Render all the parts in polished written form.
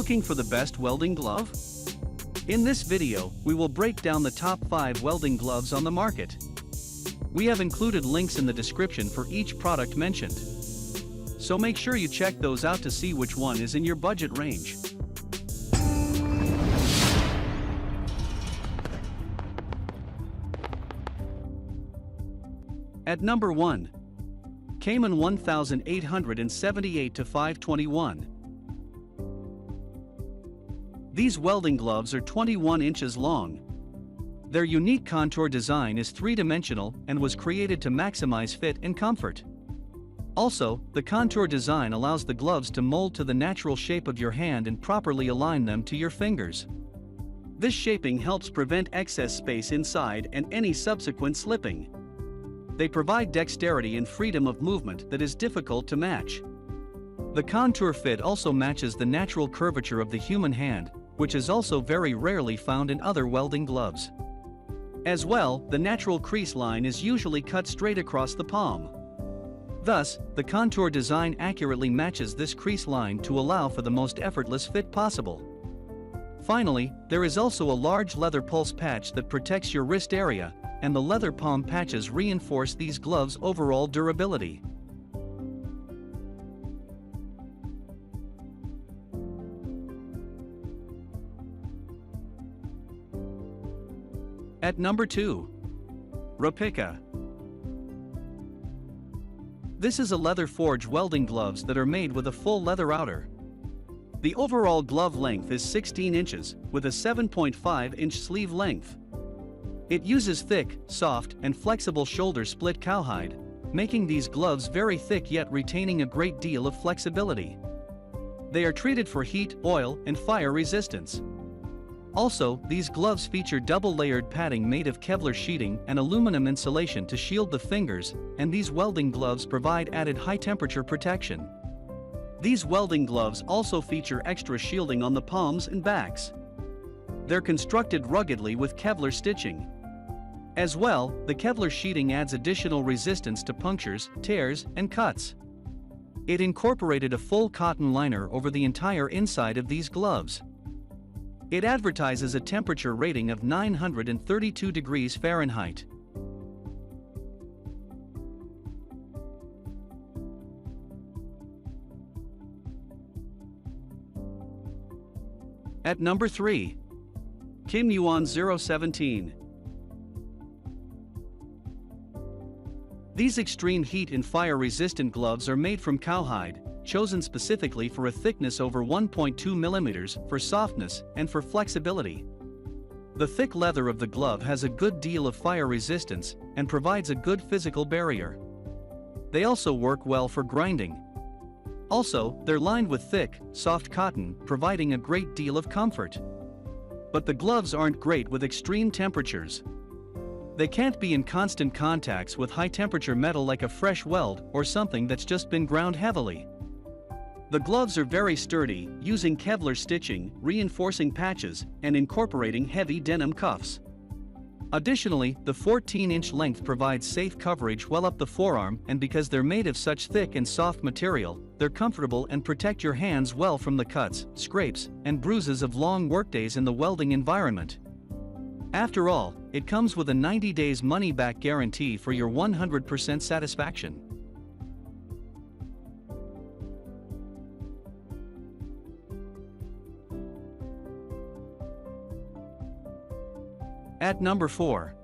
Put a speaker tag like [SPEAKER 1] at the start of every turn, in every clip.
[SPEAKER 1] Looking for the best welding glove? In this video, we will break down the top 5 welding gloves on the market. We have included links in the description for each product mentioned. So make sure you check those out to see which one is in your budget range. At number 1. Caiman 1878-521. These welding gloves are 21 inches long. Their unique contour design is three-dimensional and was created to maximize fit and comfort. Also, the contour design allows the gloves to mold to the natural shape of your hand and properly align them to your fingers. This shaping helps prevent excess space inside and any subsequent slipping. They provide dexterity and freedom of movement that is difficult to match. The contour fit also matches the natural curvature of the human hand, which is also very rarely found in other welding gloves. As well, the natural crease line is usually cut straight across the palm. Thus, the contour design accurately matches this crease line to allow for the most effortless fit possible. Finally, there is also a large leather pulse patch that protects your wrist area, and the leather palm patches reinforce these gloves' overall durability. At number 2. RAPICCA. This is a leather-forged welding gloves that are made with a full leather outer. The overall glove length is 16 inches, with a 7.5-inch sleeve length. It uses thick, soft, and flexible shoulder split cowhide, making these gloves very thick yet retaining a great deal of flexibility. They are treated for heat, oil, and fire resistance. Also, these gloves feature double-layered padding made of Kevlar sheeting and aluminum insulation to shield the fingers, and these welding gloves provide added high-temperature protection. These welding gloves also feature extra shielding on the palms and backs. They're constructed ruggedly with Kevlar stitching. As well, the Kevlar sheeting adds additional resistance to punctures, tears, and cuts. It incorporated a full cotton liner over the entire inside of these gloves. It advertises a temperature rating of 932 degrees Fahrenheit. At number 3. YUAN 017. These extreme heat and fire-resistant gloves are made from cowhide, chosen specifically for a thickness over 1.2 millimeters for softness and for flexibility. The thick leather of the glove has a good deal of fire resistance and provides a good physical barrier. They also work well for grinding. Also, they're lined with thick, soft cotton, providing a great deal of comfort. But the gloves aren't great with extreme temperatures. They can't be in constant contacts with high-temperature metal like a fresh weld or something that's just been ground heavily. The gloves are very sturdy, using Kevlar stitching, reinforcing patches, and incorporating heavy denim cuffs. Additionally, the 14-inch length provides safe coverage well up the forearm, and because they're made of such thick and soft material, they're comfortable and protect your hands well from the cuts, scrapes, and bruises of long workdays in the welding environment. After all, it comes with a 90 days money-back guarantee for your 100% satisfaction. At number 4.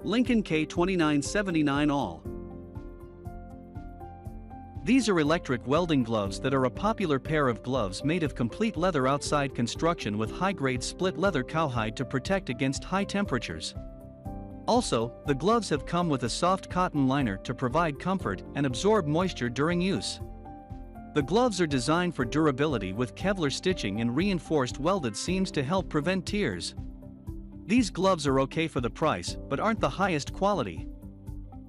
[SPEAKER 1] K2979 All. These are electric welding gloves that are a popular pair of gloves made of complete leather outside construction with high-grade split leather cowhide to protect against high temperatures. Also, the gloves have come with a soft cotton liner to provide comfort and absorb moisture during use. The gloves are designed for durability with Kevlar stitching and reinforced welded seams to help prevent tears. These gloves are okay for the price, but aren't the highest quality.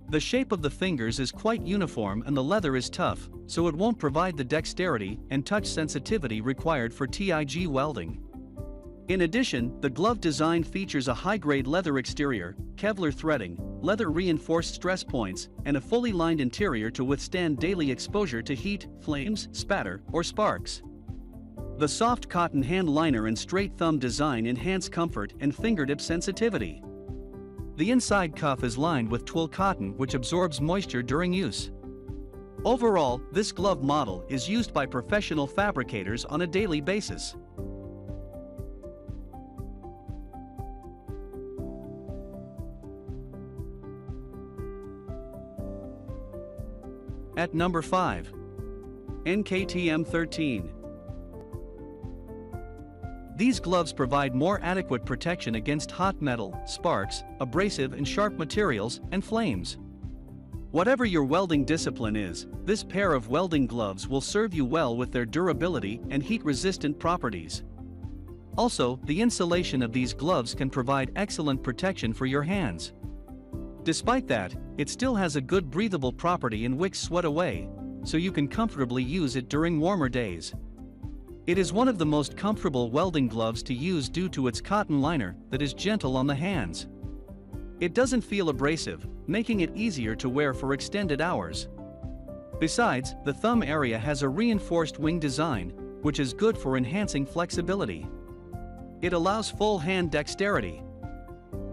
[SPEAKER 1] The shape of the fingers is quite uniform and the leather is tough, so it won't provide the dexterity and touch sensitivity required for TIG welding. In addition, the glove design features a high-grade leather exterior, Kevlar threading, leather-reinforced stress points, and a fully lined interior to withstand daily exposure to heat, flames, spatter, or sparks. The soft cotton hand liner and straight thumb design enhance comfort and fingertip sensitivity. The inside cuff is lined with twill cotton which absorbs moisture during use. Overall, this glove model is used by professional fabricators on a daily basis. At number 5. NKTM 13. These gloves provide more adequate protection against hot metal, sparks, abrasive and sharp materials, and flames. Whatever your welding discipline is, this pair of welding gloves will serve you well with their durability and heat-resistant properties. Also, the insulation of these gloves can provide excellent protection for your hands. Despite that, it still has a good breathable property and wicks sweat away, so you can comfortably use it during warmer days. It is one of the most comfortable welding gloves to use due to its cotton liner that is gentle on the hands. It doesn't feel abrasive, making it easier to wear for extended hours. Besides, the thumb area has a reinforced wing design, which is good for enhancing flexibility. It allows full hand dexterity.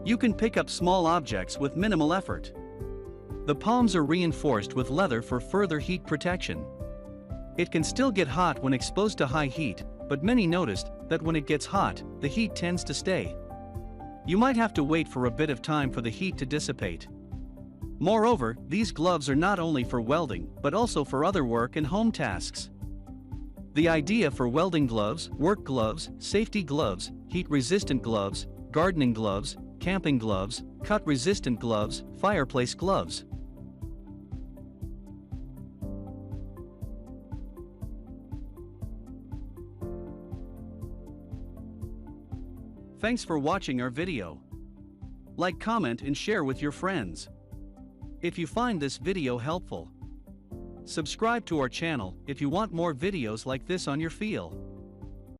[SPEAKER 1] You can pick up small objects with minimal effort. The palms are reinforced with leather for further heat protection. It can still get hot when exposed to high heat, but many noticed that when it gets hot, the heat tends to stay. You might have to wait for a bit of time for the heat to dissipate. Moreover, these gloves are not only for welding, but also for other work and home tasks. The idea for welding gloves, work gloves, safety gloves, heat-resistant gloves, gardening gloves, camping gloves, cut-resistant gloves, fireplace gloves. Thanks for watching our video. Like, comment and share with your friends. If you find this video helpful, subscribe to our channel if you want more videos like this on your feel.